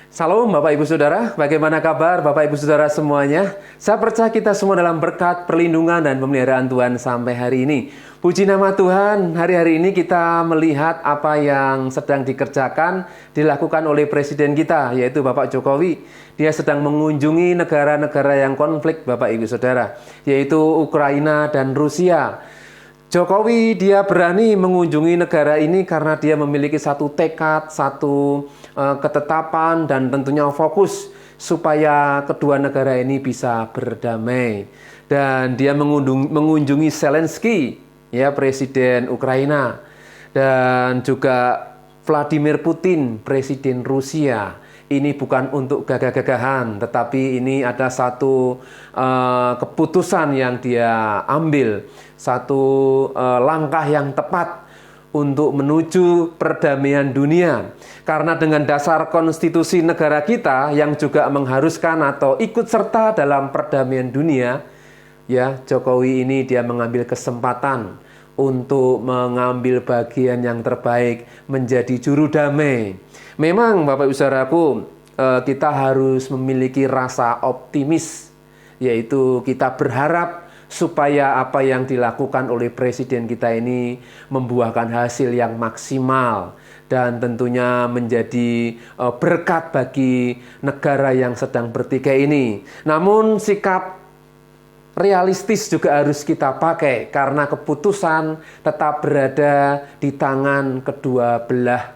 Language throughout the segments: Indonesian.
Salam Bapak Ibu Saudara, bagaimana kabar Bapak Ibu Saudara semuanya? Saya percaya kita semua dalam berkat, perlindungan, dan pemeliharaan Tuhan sampai hari ini. Puji nama Tuhan, hari-hari ini kita melihat apa yang sedang dikerjakan, dilakukan oleh Presiden kita, yaitu Bapak Jokowi. Dia sedang mengunjungi negara-negara yang konflik Bapak Ibu Saudara, yaitu Ukraina dan Rusia. Jokowi dia berani mengunjungi negara ini karena dia memiliki satu tekad, satu ketetapan, dan tentunya fokus supaya kedua negara ini bisa berdamai. Dan dia mengunjungi Zelensky, ya, Presiden Ukraina, dan juga Vladimir Putin, Presiden Rusia. Ini bukan untuk gagah-gagahan, tetapi ini ada satu keputusan yang dia ambil, satu langkah yang tepat untuk menuju perdamaian dunia. Karena dengan dasar konstitusi negara kita yang juga mengharuskan atau ikut serta dalam perdamaian dunia, ya, Jokowi ini dia mengambil kesempatan untuk mengambil bagian yang terbaik menjadi juru damai. Memang Bapak Ibu Saudaraku, kita harus memiliki rasa optimis, yaitu kita berharap supaya apa yang dilakukan oleh Presiden kita ini membuahkan hasil yang maksimal dan tentunya menjadi berkat bagi negara yang sedang bertikai ini. Namun sikap realistis juga harus kita pakai karena keputusan tetap berada di tangan kedua belah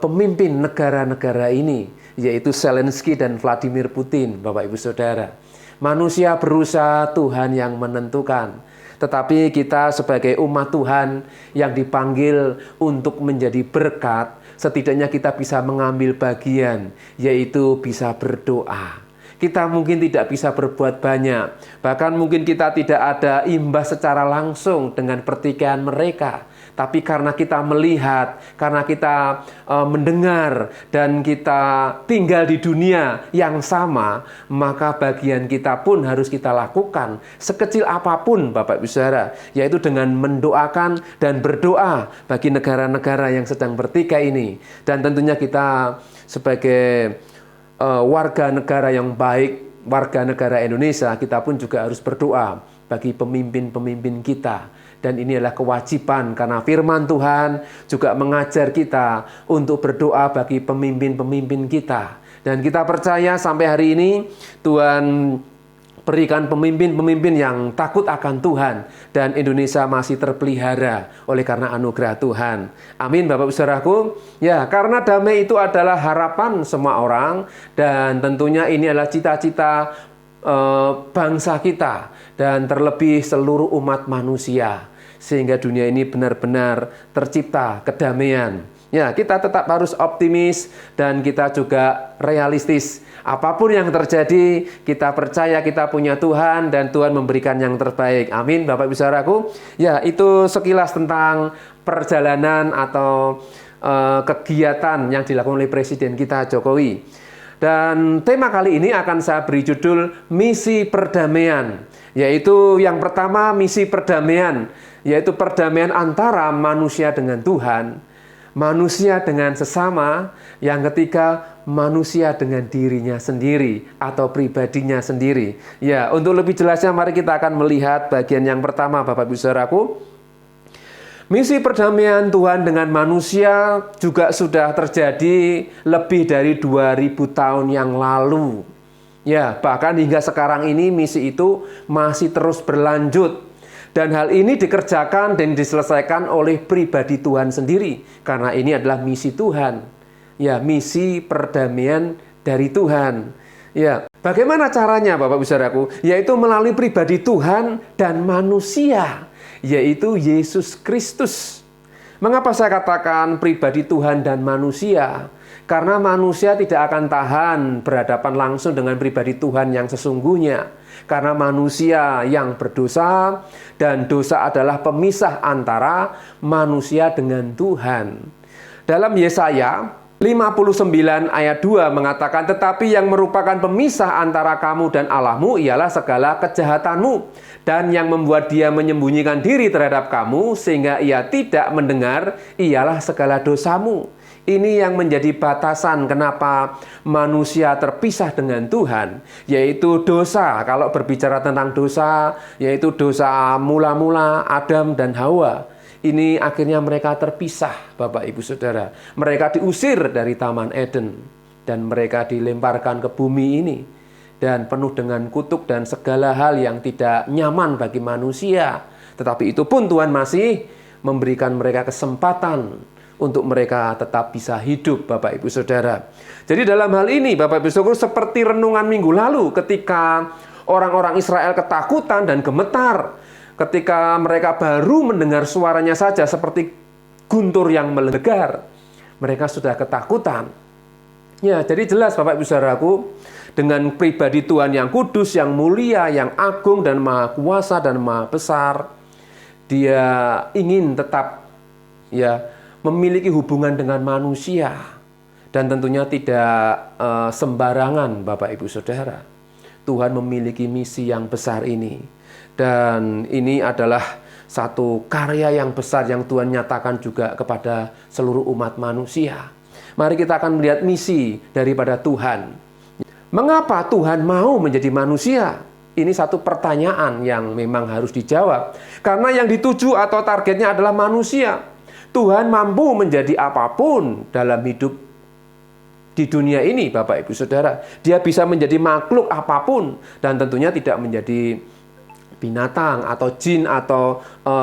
pemimpin negara-negara ini, yaitu Zelensky dan Vladimir Putin, Bapak Ibu Saudara. Manusia berusaha, Tuhan yang menentukan. Tetapi kita sebagai umat Tuhan yang dipanggil untuk menjadi berkat, setidaknya kita bisa mengambil bagian, yaitu bisa berdoa. Kita mungkin tidak bisa berbuat banyak, bahkan mungkin kita tidak ada imbas secara langsung dengan pertikaian mereka. Tapi karena kita melihat, karena kita mendengar, dan kita tinggal di dunia yang sama, maka bagian kita pun harus kita lakukan, sekecil apapun Bapak Ibu Saudara, yaitu dengan mendoakan dan berdoa bagi negara-negara yang sedang bertikai ini. Dan tentunya kita sebagai warga negara yang baik, warga negara Indonesia, kita pun juga harus berdoa bagi pemimpin-pemimpin kita. Dan ini adalah kewajiban karena firman Tuhan juga mengajar kita untuk berdoa bagi pemimpin-pemimpin kita. Dan kita percaya sampai hari ini Tuhan berikan pemimpin-pemimpin yang takut akan Tuhan, dan Indonesia masih terpelihara oleh karena anugerah Tuhan. Amin Bapak Saudaraku. Ya, karena damai itu adalah harapan semua orang, dan tentunya ini adalah cita-cita bangsa kita dan terlebih seluruh umat manusia, sehingga dunia ini benar-benar tercipta kedamaian. Ya, kita tetap harus optimis dan kita juga realistis. Apapun yang terjadi, kita percaya kita punya Tuhan dan Tuhan memberikan yang terbaik. Amin Bapak Ibu Saudaraku. Ya, itu sekilas tentang perjalanan atau kegiatan yang dilakukan oleh Presiden kita Jokowi. Dan tema kali ini akan saya beri judul Misi Perdamaian, yaitu yang pertama misi perdamaian, yaitu perdamaian antara manusia dengan Tuhan, manusia dengan sesama, yang ketiga manusia dengan dirinya sendiri atau pribadinya sendiri. Ya, untuk lebih jelasnya mari kita akan melihat bagian yang pertama Bapak Ibu Saudaraku. Misi perdamaian Tuhan dengan manusia juga sudah terjadi lebih dari 2000 tahun yang lalu. Ya, bahkan hingga sekarang ini misi itu masih terus berlanjut. Dan hal ini dikerjakan dan diselesaikan oleh pribadi Tuhan sendiri. Karena ini adalah misi Tuhan. Ya, misi perdamaian dari Tuhan. Ya, bagaimana caranya Bapak Ibu Saudaraku? Yaitu melalui pribadi Tuhan dan manusia, yaitu Yesus Kristus. Mengapa saya katakan pribadi Tuhan dan manusia? Karena manusia tidak akan tahan berhadapan langsung dengan pribadi Tuhan yang sesungguhnya. Karena manusia yang berdosa, dan dosa adalah pemisah antara manusia dengan Tuhan. Dalam Yesaya 59 ayat 2 mengatakan, tetapi yang merupakan pemisah antara kamu dan Allahmu ialah segala kejahatanmu, dan yang membuat dia menyembunyikan diri terhadap kamu sehingga ia tidak mendengar ialah segala dosamu. Ini yang menjadi batasan kenapa manusia terpisah dengan Tuhan, yaitu dosa. Kalau berbicara tentang dosa, yaitu dosa mula-mula Adam dan Hawa. Ini akhirnya mereka terpisah, Bapak Ibu Saudara. Mereka diusir dari Taman Eden dan mereka dilemparkan ke bumi ini. Dan penuh dengan kutuk dan segala hal yang tidak nyaman bagi manusia. Tetapi itu pun Tuhan masih memberikan mereka kesempatan untuk mereka tetap bisa hidup, Bapak Ibu Saudara. Jadi dalam hal ini, Bapak Ibu Saudara, seperti renungan minggu lalu ketika orang-orang Israel ketakutan dan gemetar ketika mereka baru mendengar suaranya saja seperti guntur yang melegar. Mereka sudah ketakutan. Ya, jadi jelas Bapak Ibu Saudaraku, dengan pribadi Tuhan yang kudus, yang mulia, yang agung dan maha kuasa dan maha besar, Dia ingin tetap memiliki hubungan dengan manusia, dan tentunya tidak sembarangan, Bapak Ibu Saudara. Tuhan memiliki misi yang besar ini, dan ini adalah satu karya yang besar yang Tuhan nyatakan juga kepada seluruh umat manusia. Mari kita akan melihat misi daripada Tuhan. Mengapa Tuhan mau menjadi manusia? Ini satu pertanyaan yang memang harus dijawab, karena yang dituju atau targetnya adalah manusia. Tuhan mampu menjadi apapun dalam hidup di dunia ini, Bapak Ibu Saudara. Dia bisa menjadi makhluk apapun, dan tentunya tidak menjadi binatang atau jin atau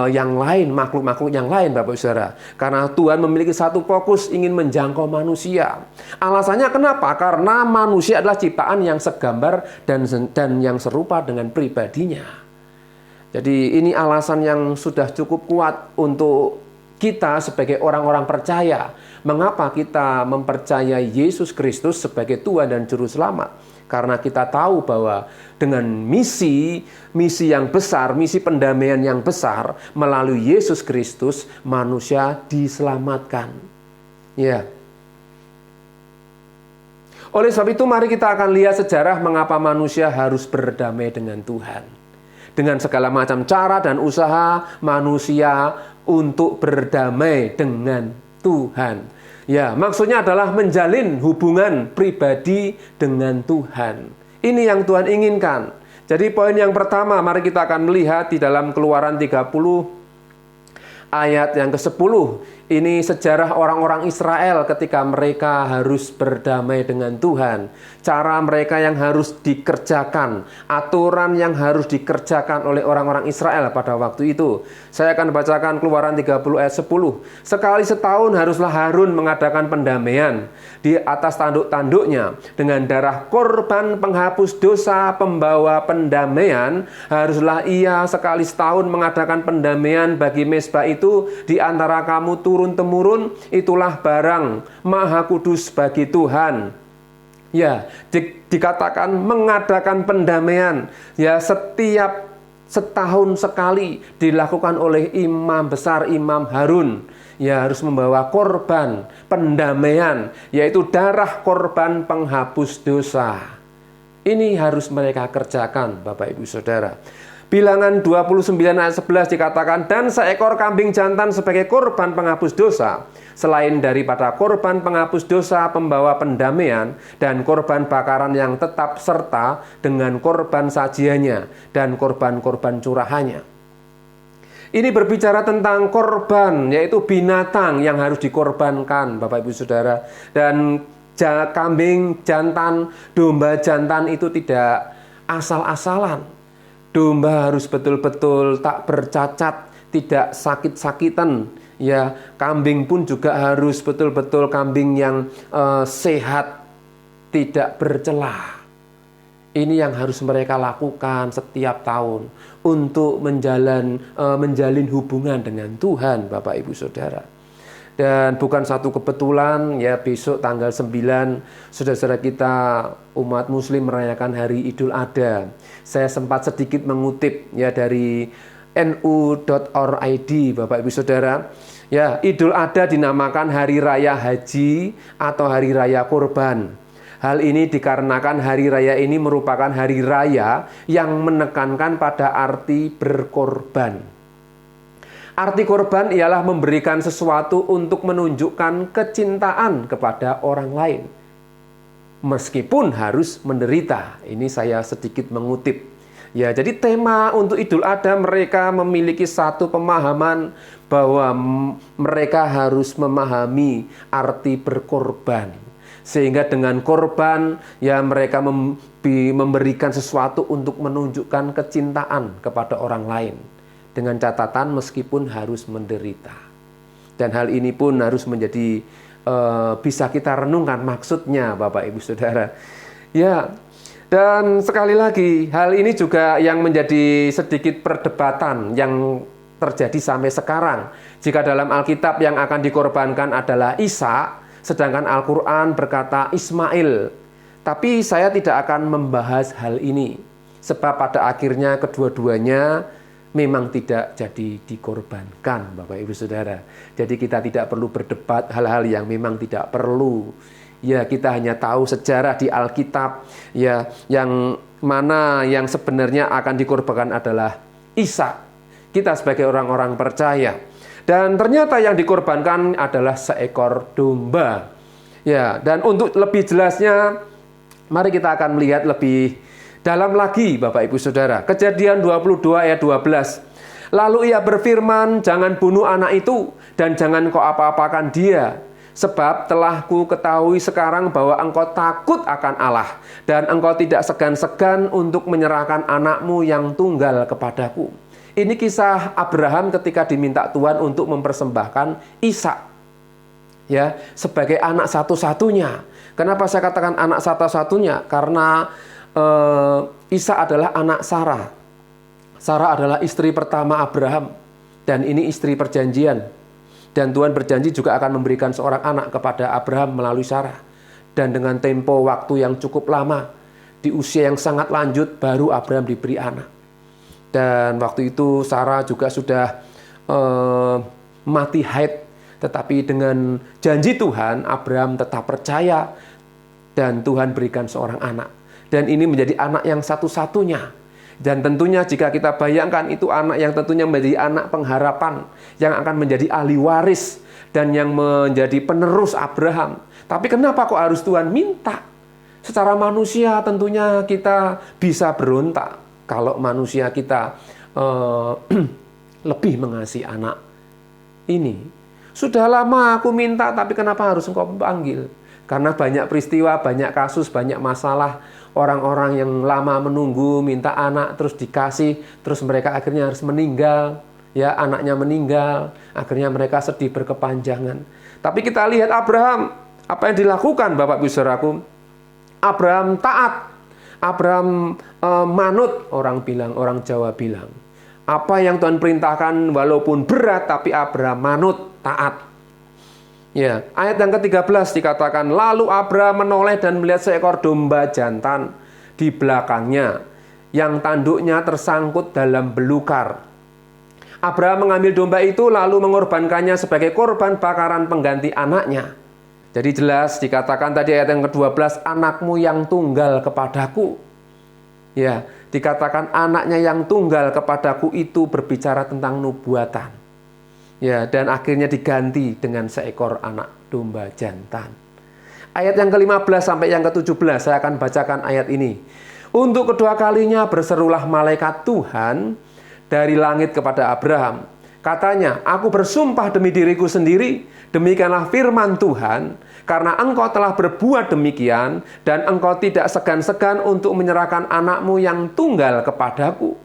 yang lain, makhluk-makhluk yang lain, Bapak Ibu Saudara. Karena Tuhan memiliki satu fokus, ingin menjangkau manusia. Alasannya kenapa? Karena manusia adalah ciptaan yang segambar dan yang serupa dengan pribadinya. Jadi ini alasan yang sudah cukup kuat untuk kita sebagai orang-orang percaya. Mengapa kita mempercayai Yesus Kristus sebagai Tuhan dan Juru Selamat? Karena kita tahu bahwa dengan misi yang besar, misi pendamaian yang besar, melalui Yesus Kristus, manusia diselamatkan. Ya. Oleh sebab itu, mari kita akan lihat sejarah mengapa manusia harus berdamai dengan Tuhan. Dengan segala macam cara dan usaha manusia untuk berdamai dengan Tuhan. Ya, maksudnya adalah menjalin hubungan pribadi dengan Tuhan. Ini yang Tuhan inginkan. Jadi poin yang pertama, mari kita akan melihat di dalam Keluaran 30 ayat yang ke-10. Ini sejarah orang-orang Israel ketika mereka harus berdamai dengan Tuhan. Cara mereka yang harus dikerjakan, aturan yang harus dikerjakan oleh orang-orang Israel pada waktu itu. Saya akan bacakan Keluaran 30 ayat 10. Sekali setahun haruslah Harun mengadakan pendamaian di atas tanduk-tanduknya dengan darah korban penghapus dosa pembawa pendamaian. Haruslah ia sekali setahun mengadakan pendamaian bagi mezbah itu di antara kamu turun-temurun. Itulah barang maha kudus bagi Tuhan. Ya, dikatakan mengadakan pendamaian. Ya, setiap setahun sekali dilakukan oleh imam besar, Imam Harun. Ya, harus membawa korban pendamaian, yaitu darah korban penghapus dosa. Ini harus mereka kerjakan, Bapak Ibu Saudara. Bilangan 29 ayat 11 dikatakan, dan seekor kambing jantan sebagai korban penghapus dosa, selain daripada korban penghapus dosa pembawa pendamaian dan korban bakaran yang tetap serta dengan korban sajiannya dan korban-korban curahannya. Ini berbicara tentang korban, yaitu binatang yang harus dikorbankan, Bapak Ibu Saudara. Dan kambing jantan, domba jantan itu tidak asal-asalan. Domba harus betul-betul tak bercacat, tidak sakit-sakitan. Ya, kambing pun juga harus betul-betul kambing yang sehat, tidak bercelah. Ini yang harus mereka lakukan setiap tahun untuk menjalin hubungan dengan Tuhan, Bapak Ibu Saudara. Dan bukan satu kebetulan, ya, besok tanggal 9 saudara-saudara kita umat muslim merayakan hari Idul Adha. Saya sempat sedikit mengutip ya dari nu.org, Bapak Ibu Saudara. Ya, Idul Adha dinamakan hari raya haji atau hari raya kurban. Hal ini dikarenakan hari raya ini merupakan hari raya yang menekankan pada arti berkorban. Arti korban ialah memberikan sesuatu untuk menunjukkan kecintaan kepada orang lain, meskipun harus menderita. Ini saya sedikit mengutip. Ya, jadi tema untuk Idul Adha mereka memiliki satu pemahaman bahwa mereka harus memahami arti berkorban. Sehingga dengan korban, ya mereka memberikan sesuatu untuk menunjukkan kecintaan kepada orang lain. Dengan catatan meskipun harus menderita. Dan hal ini pun harus menjadi bisa kita renungkan maksudnya, Bapak Ibu Saudara. Ya, dan sekali lagi hal ini juga yang menjadi sedikit perdebatan yang terjadi sampai sekarang. Jika dalam Alkitab yang akan dikorbankan adalah Ishak, sedangkan Al-Quran berkata Ismail. Tapi saya tidak akan membahas hal ini, sebab pada akhirnya kedua-duanya memang tidak jadi dikorbankan, Bapak Ibu Saudara. Jadi kita tidak perlu berdebat hal-hal yang memang tidak perlu. Ya, kita hanya tahu sejarah di Alkitab, ya, yang mana yang sebenarnya akan dikorbankan adalah Ishak. Kita sebagai orang-orang percaya. Dan ternyata yang dikorbankan adalah seekor domba. Ya, dan untuk lebih jelasnya, mari kita akan melihat lebih dalam lagi, Bapak Ibu Saudara. Kejadian 22 ayat 12. Lalu ia berfirman, jangan bunuh anak itu dan jangan kau apa-apakan dia. Sebab telah ku ketahui sekarang bahwa engkau takut akan Allah. Dan engkau tidak segan-segan untuk menyerahkan anakmu yang tunggal kepadaku. Ini kisah Abraham ketika diminta Tuhan untuk mempersembahkan Ishak. Ya, sebagai anak satu-satunya. Kenapa saya katakan anak satu-satunya? Karena Ishak adalah anak Sarah. Sarah adalah istri pertama Abraham. Dan ini istri perjanjian. Dan Tuhan berjanji juga akan memberikan seorang anak kepada Abraham melalui Sarah. Dan dengan tempo waktu yang cukup lama, di usia yang sangat lanjut, baru Abraham diberi anak. Dan waktu itu Sarah juga sudah mati haid. Tetapi dengan janji Tuhan, Abraham tetap percaya. Dan Tuhan berikan seorang anak. Dan ini menjadi anak yang satu-satunya. Dan tentunya jika kita bayangkan itu anak yang tentunya menjadi anak pengharapan. Yang akan menjadi ahli waris. Dan yang menjadi penerus Abraham. Tapi kenapa kok harus Tuhan minta? Secara manusia tentunya kita bisa berontak. Kalau manusia kita lebih mengasihi anak ini. Sudah lama aku minta tapi kenapa harus engkau panggil? Karena banyak peristiwa, banyak kasus, banyak masalah. Orang-orang yang lama menunggu, minta anak, terus dikasih, terus mereka akhirnya harus meninggal. Ya, anaknya meninggal, akhirnya mereka sedih berkepanjangan. Tapi kita lihat Abraham, apa yang dilakukan Bapak Ibu Saudaraku? Abraham taat, Abraham manut, orang Jawa bilang. Apa yang Tuhan perintahkan walaupun berat, tapi Abraham manut, taat. Ya, ayat yang ke-13 dikatakan, lalu Abraham menoleh dan melihat seekor domba jantan di belakangnya, yang tanduknya tersangkut dalam belukar. Abraham mengambil domba itu lalu mengorbankannya sebagai korban bakaran pengganti anaknya. Jadi jelas dikatakan tadi ayat yang ke-12, anakmu yang tunggal kepadaku. Ya, dikatakan anaknya yang tunggal kepadaku itu berbicara tentang nubuatan. Ya, dan akhirnya diganti dengan seekor anak domba jantan. Ayat yang ke-15 sampai yang ke-17 saya akan bacakan ayat ini. Untuk kedua kalinya berserulah malaikat Tuhan dari langit kepada Abraham. Katanya, aku bersumpah demi diriku sendiri, demikianlah firman Tuhan, karena engkau telah berbuat demikian, dan engkau tidak segan-segan untuk menyerahkan anakmu yang tunggal kepadaku.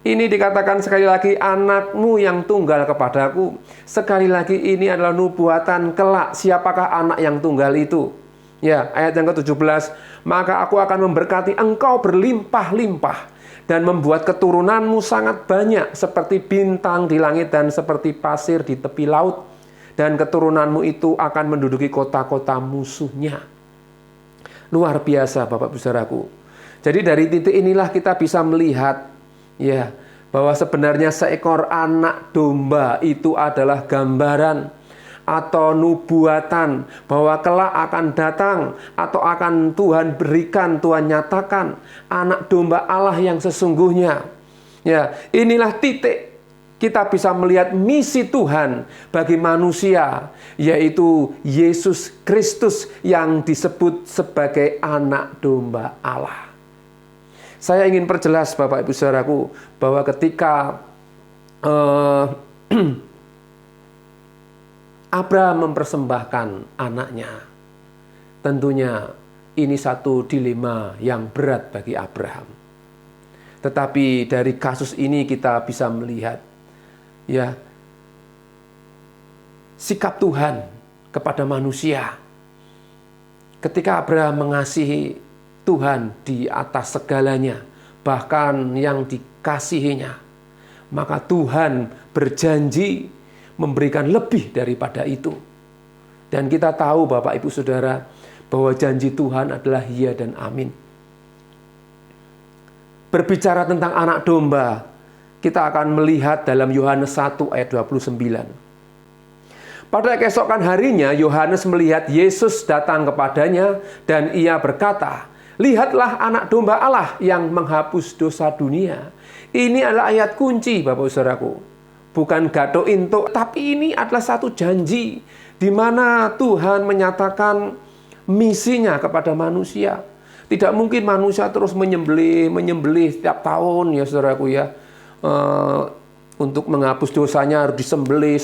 Ini dikatakan sekali lagi, anakmu yang tunggal kepadaku. Sekali lagi ini adalah nubuatan kelak. Siapakah anak yang tunggal itu? Ya, ayat yang ke-17. Maka aku akan memberkati engkau berlimpah-limpah. Dan membuat keturunanmu sangat banyak. Seperti bintang di langit dan seperti pasir di tepi laut. Dan keturunanmu itu akan menduduki kota-kota musuhnya. Luar biasa Bapak Ibu Saudaraku. Jadi dari titik inilah kita bisa melihat, ya, bahwa sebenarnya seekor anak domba itu adalah gambaran atau nubuatan bahwa kelak akan datang atau akan Tuhan berikan, Tuhan nyatakan anak domba Allah yang sesungguhnya. Ya, inilah titik kita bisa melihat misi Tuhan bagi manusia, yaitu Yesus Kristus yang disebut sebagai anak domba Allah. Saya ingin perjelas Bapak Ibu Saudaraku bahwa ketika Abraham mempersembahkan anaknya, tentunya ini satu dilema yang berat bagi Abraham. Tetapi dari kasus ini kita bisa melihat ya sikap Tuhan kepada manusia. Ketika Abraham mengasihi Tuhan di atas segalanya, bahkan yang dikasihinya, maka Tuhan berjanji memberikan lebih daripada itu. Dan kita tahu Bapak Ibu Saudara bahwa janji Tuhan adalah iya dan amin. Berbicara tentang anak domba, kita akan melihat dalam Yohanes 1 ayat 29. Pada keesokan harinya, Yohanes melihat Yesus datang kepadanya dan ia berkata, "Lihatlah anak domba Allah yang menghapus dosa dunia." Ini adalah ayat kunci Bapak Saudaraku. Bukan gato intuk, tapi ini adalah satu janji di mana Tuhan menyatakan misinya kepada manusia. Tidak mungkin manusia terus menyembelih setiap tahun ya saudaraku ya. Untuk menghapus dosanya harus disembelih.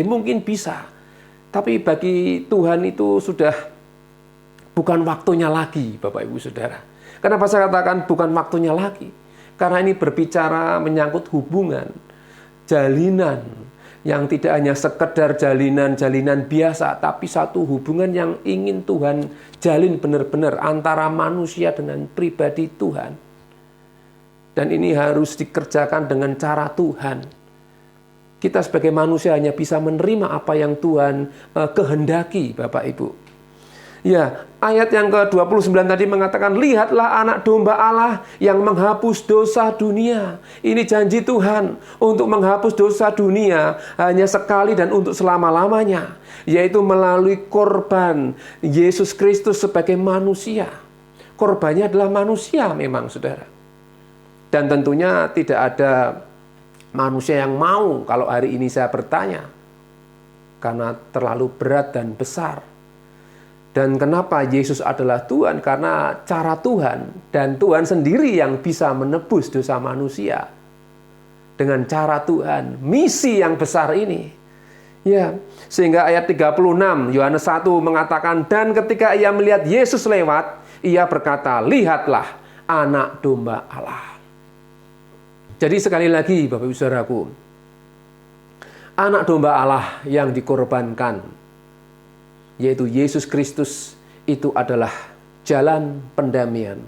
Mungkin bisa. Tapi bagi Tuhan itu sudah bukan waktunya lagi Bapak Ibu Saudara. Kenapa saya katakan bukan waktunya lagi? Karena ini berbicara menyangkut hubungan, jalinan yang tidak hanya sekedar jalinan biasa, tapi satu hubungan yang ingin Tuhan jalin benar-benar antara manusia dengan pribadi Tuhan. Dan ini harus dikerjakan dengan cara Tuhan. Kita sebagai manusia hanya bisa menerima apa yang Tuhan kehendaki, Bapak Ibu. Ya, ayat yang ke-29 tadi mengatakan, "Lihatlah anak domba Allah yang menghapus dosa dunia." Ini janji Tuhan untuk menghapus dosa dunia hanya sekali dan untuk selama-lamanya, yaitu melalui korban Yesus Kristus sebagai manusia. Korbannya adalah manusia memang, saudara. Dan tentunya tidak ada manusia yang mau kalau hari ini saya bertanya, karena terlalu berat dan besar. Dan kenapa Yesus adalah Tuhan? Karena cara Tuhan dan Tuhan sendiri yang bisa menebus dosa manusia. Dengan cara Tuhan, misi yang besar ini. Ya, sehingga ayat 36 Yohanes 1 mengatakan, "Dan ketika ia melihat Yesus lewat, ia berkata, 'Lihatlah anak domba Allah.'" Jadi sekali lagi Bapak Ibu Saudaraku, anak domba Allah yang dikorbankan, yaitu Yesus Kristus, itu adalah jalan pendamaian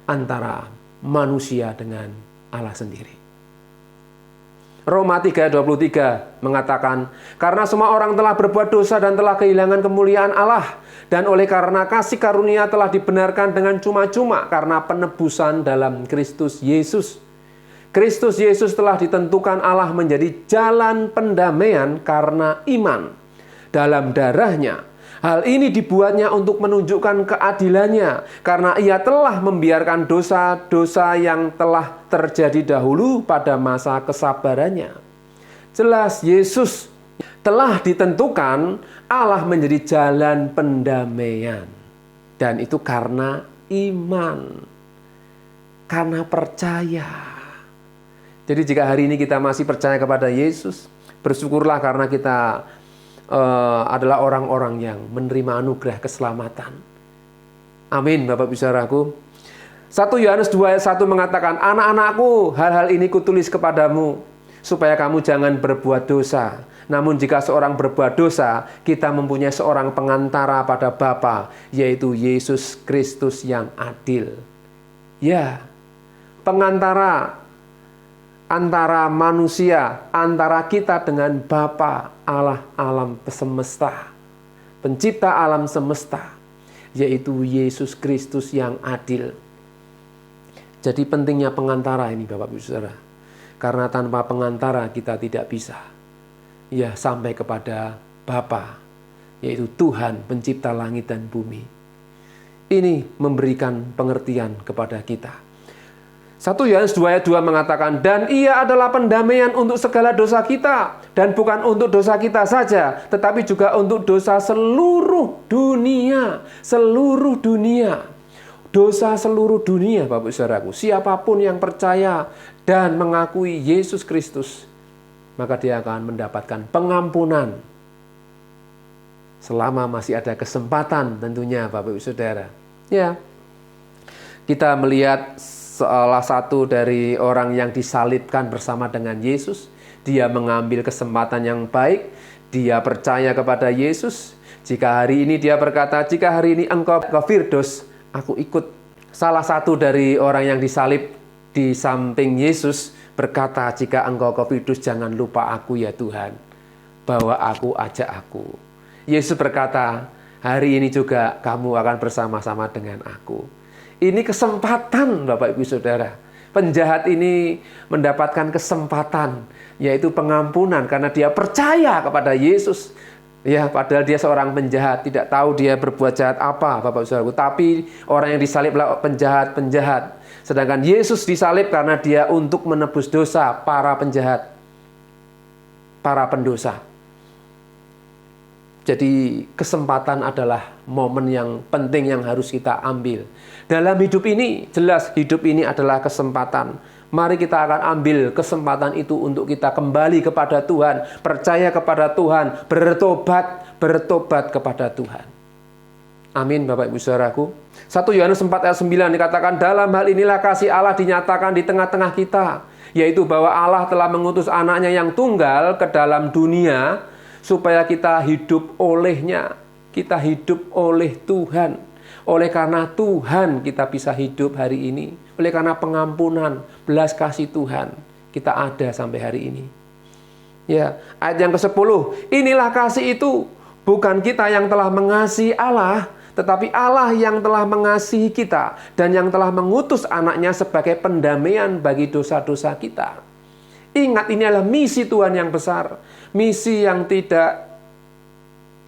antara manusia dengan Allah sendiri. Roma 3:23 mengatakan, "Karena semua orang telah berbuat dosa dan telah kehilangan kemuliaan Allah, dan oleh karena kasih karunia telah dibenarkan dengan cuma-cuma karena penebusan dalam Kristus Yesus." Kristus Yesus telah ditentukan Allah menjadi jalan pendamaian karena iman dalam darahnya. Hal ini dibuatnya untuk menunjukkan keadilannya, karena ia telah membiarkan dosa-dosa yang telah terjadi dahulu pada masa kesabarannya. Jelas Yesus telah ditentukan Allah menjadi jalan pendamaian. Dan itu karena iman, karena percaya. Jadi jika hari ini kita masih percaya kepada Yesus, bersyukurlah karena kita adalah orang-orang yang menerima anugerah keselamatan. Amin Bapak Ibu Saudaraku. 1 Yohanes 2 ayat 1 mengatakan, "Anak-anakku, hal-hal ini kutulis kepadamu, supaya kamu jangan berbuat dosa. Namun jika seorang berbuat dosa, kita mempunyai seorang pengantara pada Bapa, yaitu Yesus Kristus yang adil." Ya, pengantara antara manusia, antara kita dengan Bapa Allah alam semesta, pencipta alam semesta, yaitu Yesus Kristus yang adil. Jadi pentingnya pengantara ini Bapak Ibu Saudara, karena tanpa pengantara kita tidak bisa ya sampai kepada Bapa, yaitu Tuhan pencipta langit dan bumi. Ini memberikan pengertian kepada kita. 1 Yohanes 2 ayat 2 mengatakan, dan ia adalah pendamaian untuk segala dosa kita. Dan bukan untuk dosa kita saja, tetapi juga untuk dosa seluruh dunia. Seluruh dunia. Dosa seluruh dunia, Bapak Saudaraku. Siapapun yang percaya dan mengakui Yesus Kristus, maka dia akan mendapatkan pengampunan. Selama masih ada kesempatan tentunya, Bapak Ibu Saudara. Ya, kita melihat salah satu dari orang yang disalibkan bersama dengan Yesus. Dia mengambil kesempatan yang baik. Dia percaya kepada Yesus. Jika hari ini dia berkata, jika hari ini engkau ke Firdaus, aku ikut. Salah satu dari orang yang disalib di samping Yesus berkata, jika engkau ke Firdaus, jangan lupa aku ya Tuhan. Bawa aku, ajak aku. Yesus berkata, hari ini juga kamu akan bersama-sama dengan aku. Ini kesempatan, Bapak Ibu Saudara. Penjahat ini mendapatkan kesempatan, yaitu pengampunan karena dia percaya kepada Yesus. Ya, padahal dia seorang penjahat, tidak tahu dia berbuat jahat apa, Bapak Ibu Saudara. Tapi orang yang disaliblah penjahat-penjahat. Sedangkan Yesus disalib karena dia untuk menebus dosa para penjahat, para pendosa. Jadi kesempatan adalah momen yang penting yang harus kita ambil. Dalam hidup ini, jelas hidup ini adalah kesempatan. Mari kita akan ambil kesempatan itu untuk kita kembali kepada Tuhan, percaya kepada Tuhan, bertobat kepada Tuhan. Amin, Bapak Ibu Saudaraku. 1 Yohanes 4 ayat 9 dikatakan, dalam hal inilah kasih Allah dinyatakan di tengah-tengah kita, yaitu bahwa Allah telah mengutus anaknya yang tunggal ke dalam dunia, supaya kita hidup olehnya. Kita hidup oleh Tuhan. Oleh karena Tuhan kita bisa hidup hari ini. Oleh karena pengampunan, belas kasih Tuhan, kita ada sampai hari ini. Ya, ayat yang ke-10. Inilah kasih itu, bukan kita yang telah mengasihi Allah, tetapi Allah yang telah mengasihi kita dan yang telah mengutus anaknya sebagai pendamaian bagi dosa-dosa kita. Ingat, ini adalah misi Tuhan yang besar. Misi yang tidak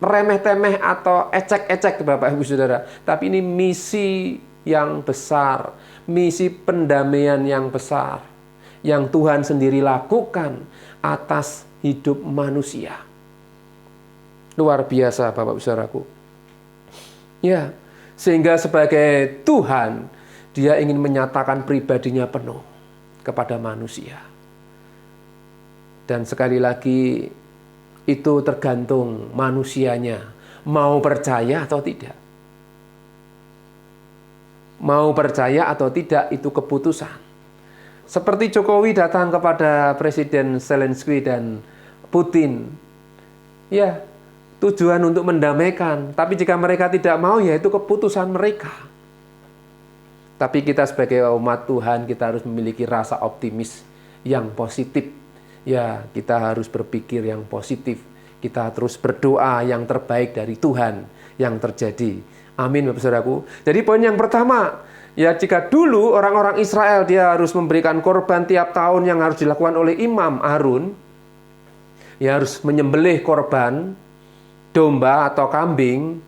remeh-temeh atau ecek-ecek, Bapak Ibu Saudara. Tapi ini misi yang besar. Misi pendamaian yang besar. Yang Tuhan sendiri lakukan atas hidup manusia. Luar biasa, Bapak Ibu Saudaraku. Ya, sehingga sebagai Tuhan, dia ingin menyatakan pribadinya penuh kepada manusia. Dan sekali lagi, itu tergantung manusianya, mau percaya atau tidak. Mau percaya atau tidak, itu keputusan. Seperti Jokowi datang kepada Presiden Zelensky dan Putin. Ya, tujuan untuk mendamaikan. Tapi jika mereka tidak mau, ya itu keputusan mereka. Tapi kita sebagai umat Tuhan, kita harus memiliki rasa optimis yang positif. Ya, kita harus berpikir yang positif. Kita terus berdoa yang terbaik dari Tuhan yang terjadi. Amin, Bapak Saudaraku. Jadi poin yang pertama, ya jika dulu orang-orang Israel dia harus memberikan korban tiap tahun yang harus dilakukan oleh Imam Harun, ya harus menyembelih korban domba atau kambing.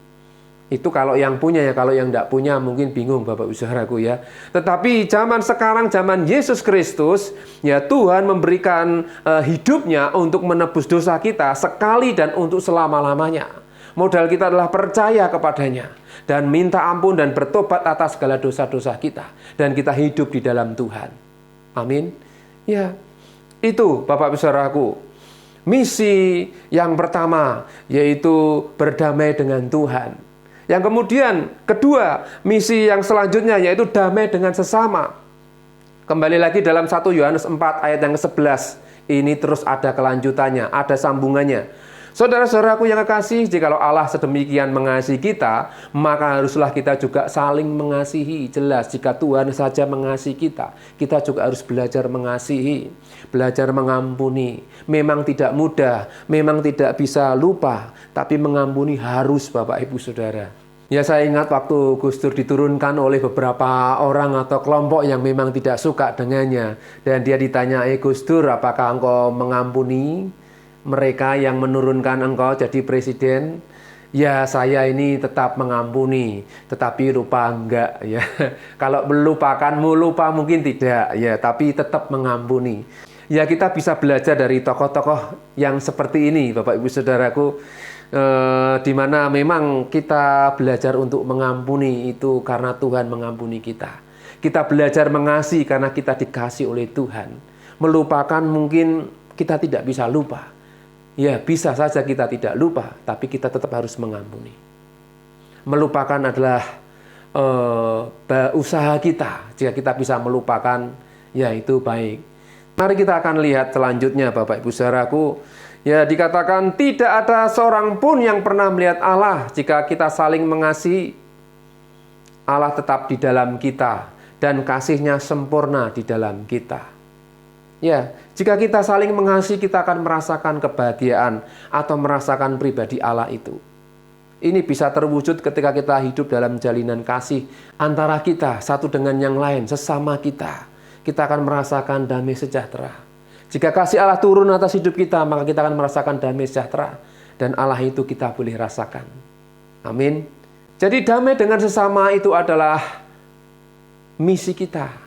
Itu kalau yang punya, ya kalau yang tidak punya mungkin bingung, Bapak Ibu Saudaraku ya. Tetapi zaman sekarang, zaman Yesus Kristus, ya Tuhan memberikan hidupnya untuk menebus dosa kita sekali dan untuk selama-lamanya. Modal kita adalah percaya kepadanya dan minta ampun dan bertobat atas segala dosa-dosa kita. Dan kita hidup di dalam Tuhan. Amin. Ya, itu Bapak Ibu Saudaraku. Misi yang pertama yaitu berdamai dengan Tuhan. Yang kemudian, kedua, misi yang selanjutnya yaitu damai dengan sesama. Kembali lagi dalam 1 Yohanes 4 ayat yang ke-11. Ini terus ada kelanjutannya, ada sambungannya. Saudara-saudaraku yang kekasih, jikalau Allah sedemikian mengasihi kita, maka haruslah kita juga saling mengasihi. Jelas, jika Tuhan saja mengasihi kita, kita juga harus belajar mengasihi, belajar mengampuni. Memang tidak mudah, memang tidak bisa lupa, tapi mengampuni harus, Bapak Ibu Saudara. Ya, saya ingat waktu Gus Dur diturunkan oleh beberapa orang atau kelompok yang memang tidak suka dengannya. Dan dia ditanya, Gus Dur, apakah engkau mengampuni mereka yang menurunkan engkau jadi presiden? Ya, saya ini tetap mengampuni, tetapi lupa enggak ya. Kalau melupakanmu lupa mungkin tidak ya, tapi tetap mengampuni. Ya, kita bisa belajar dari tokoh-tokoh yang seperti ini, Bapak Ibu Saudaraku, di mana memang kita belajar untuk mengampuni itu karena Tuhan mengampuni kita. Kita belajar mengasihi karena kita dikasih oleh Tuhan. Melupakan mungkin kita tidak bisa lupa. Ya, bisa saja kita tidak lupa, tapi kita tetap harus mengampuni. Melupakan adalah usaha kita. Jika kita bisa melupakan, ya itu baik. Mari kita akan lihat selanjutnya, Bapak Ibu Saudaraku. Ya, dikatakan tidak ada seorang pun yang pernah melihat Allah. Jika kita saling mengasihi, Allah tetap di dalam kita dan kasih-Nya sempurna di dalam kita. Ya, jika kita saling mengasihi, kita akan merasakan kebahagiaan atau merasakan pribadi Allah itu. Ini bisa terwujud ketika kita hidup dalam jalinan kasih antara kita satu dengan yang lain, sesama kita. Kita akan merasakan damai sejahtera. Jika kasih Allah turun atas hidup kita, maka kita akan merasakan damai sejahtera. Dan Allah itu kita boleh rasakan. Amin. Jadi damai dengan sesama itu adalah misi kita.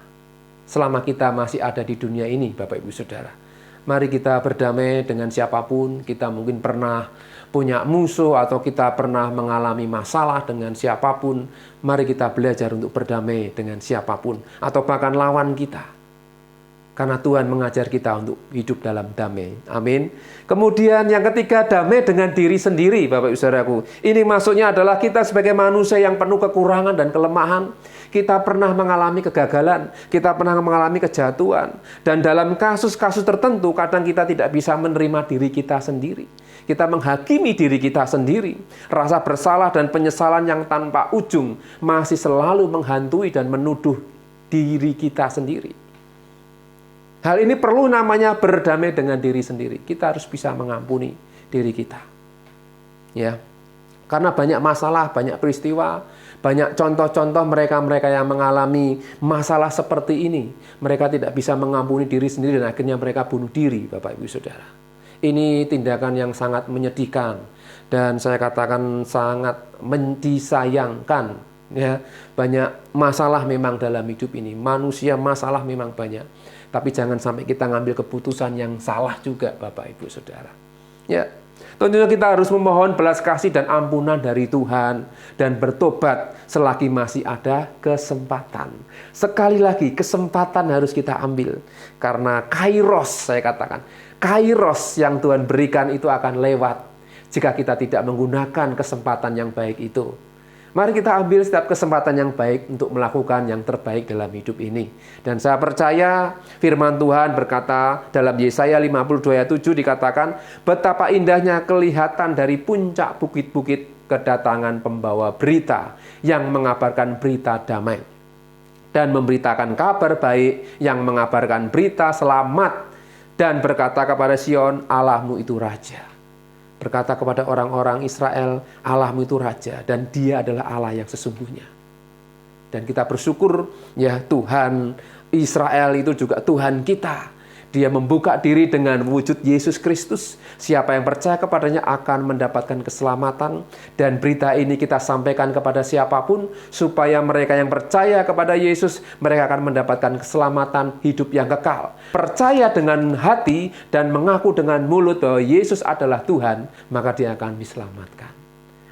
Selama kita masih ada di dunia ini, Bapak Ibu Saudara. Mari kita berdamai dengan siapapun. Kita mungkin pernah punya musuh atau kita pernah mengalami masalah dengan siapapun. Mari kita belajar untuk berdamai dengan siapapun atau bahkan lawan kita. Karena Tuhan mengajar kita untuk hidup dalam damai. Amin. Kemudian yang ketiga, damai dengan diri sendiri, Bapak Ibu Saudaraku. Ini maksudnya adalah kita sebagai manusia yang penuh kekurangan dan kelemahan. Kita pernah mengalami kegagalan, kita pernah mengalami kejatuhan. Dan dalam kasus-kasus tertentu, kadang kita tidak bisa menerima diri kita sendiri. Kita menghakimi diri kita sendiri. Rasa bersalah dan penyesalan yang tanpa ujung masih selalu menghantui dan menuduh diri kita sendiri. Hal ini perlu namanya berdamai dengan diri sendiri. Kita harus bisa mengampuni diri kita. Ya. Karena banyak masalah, banyak peristiwa, banyak contoh-contoh mereka-mereka yang mengalami masalah seperti ini. Mereka tidak bisa mengampuni diri sendiri dan akhirnya mereka bunuh diri, Bapak Ibu Saudara. Ini tindakan yang sangat menyedihkan dan saya katakan sangat disayangkan. Ya, banyak masalah memang dalam hidup ini. Manusia masalah memang banyak. Tapi jangan sampai kita ngambil keputusan yang salah juga, Bapak Ibu Saudara. Ya, tentunya kita harus memohon belas kasih dan ampunan dari Tuhan dan bertobat selagi masih ada kesempatan. Sekali lagi, kesempatan harus kita ambil. Karena kairos, saya katakan, kairos yang Tuhan berikan itu akan lewat jika kita tidak menggunakan kesempatan yang baik itu. Mari kita ambil setiap kesempatan yang baik untuk melakukan yang terbaik dalam hidup ini. Dan saya percaya firman Tuhan berkata dalam Yesaya 52 ayat 7 dikatakan, betapa indahnya kelihatan dari puncak bukit-bukit kedatangan pembawa berita yang mengabarkan berita damai. Dan memberitakan kabar baik yang mengabarkan berita selamat. Dan berkata kepada Sion, Allahmu itu Raja. Berkata kepada orang-orang Israel, Allahmu itu Raja dan Dia adalah Allah yang sesungguhnya. Dan kita bersyukur ya Tuhan Israel itu juga Tuhan kita. Dia membuka diri dengan wujud Yesus Kristus. Siapa yang percaya kepadanya akan mendapatkan keselamatan. Dan berita ini kita sampaikan kepada siapapun supaya mereka yang percaya kepada Yesus, mereka akan mendapatkan keselamatan hidup yang kekal. Percaya dengan hati dan mengaku dengan mulut bahwa Yesus adalah Tuhan, maka dia akan diselamatkan.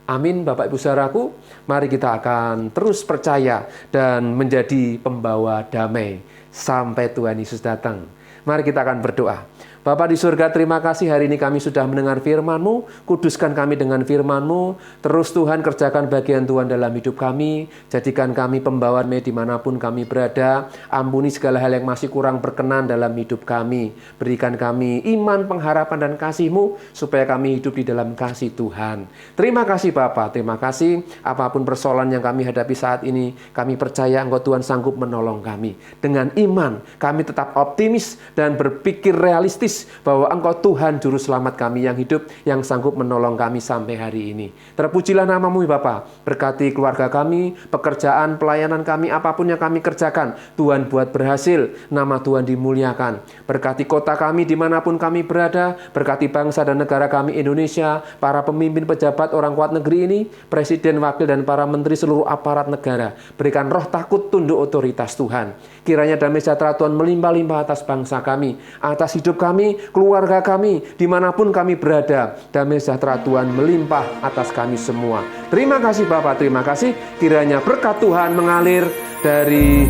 Amin, Bapak Ibu Saudaraku. Mari kita akan terus percaya dan menjadi pembawa damai sampai Tuhan Yesus datang. Mari kita akan berdoa. Bapa di surga, terima kasih hari ini kami sudah mendengar firman-Mu. Kuduskan kami dengan firman-Mu. Terus Tuhan kerjakan bagian Tuhan dalam hidup kami. Jadikan kami pembawaan dimanapun kami berada. Ampuni segala hal yang masih kurang berkenan dalam hidup kami. Berikan kami iman, pengharapan, dan kasih-Mu. Supaya kami hidup di dalam kasih Tuhan. Terima kasih Bapa, terima kasih. Apapun persoalan yang kami hadapi saat ini, kami percaya Engkau Tuhan sanggup menolong kami. Dengan iman, kami tetap optimis dan berpikir realistis Yesus, bahwa Engkau Tuhan Juru Selamat kami yang hidup, yang sanggup menolong kami sampai hari ini. Terpujilah namamu Bapa, berkati keluarga kami, pekerjaan, pelayanan kami, apapun yang kami kerjakan, Tuhan buat berhasil, nama Tuhan dimuliakan. Berkati kota kami dimanapun kami berada, berkati bangsa dan negara kami Indonesia, para pemimpin, pejabat, orang kuat negeri ini, presiden, wakil, dan para menteri seluruh aparat negara. Berikan roh takut tunduk otoritas Tuhan. Kiranya damai sejahtera Tuhan melimpah-limpah atas bangsa kami, atas hidup kami, keluarga kami, dimanapun kami berada. Damai sejahtera Tuhan melimpah atas kami semua. Terima kasih Bapak, terima kasih. Kiranya berkat Tuhan mengalir dari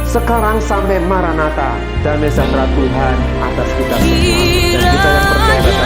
sekarang sampai Maranatha. Damai sejahtera Tuhan atas kita semua. Dan kita yang percaya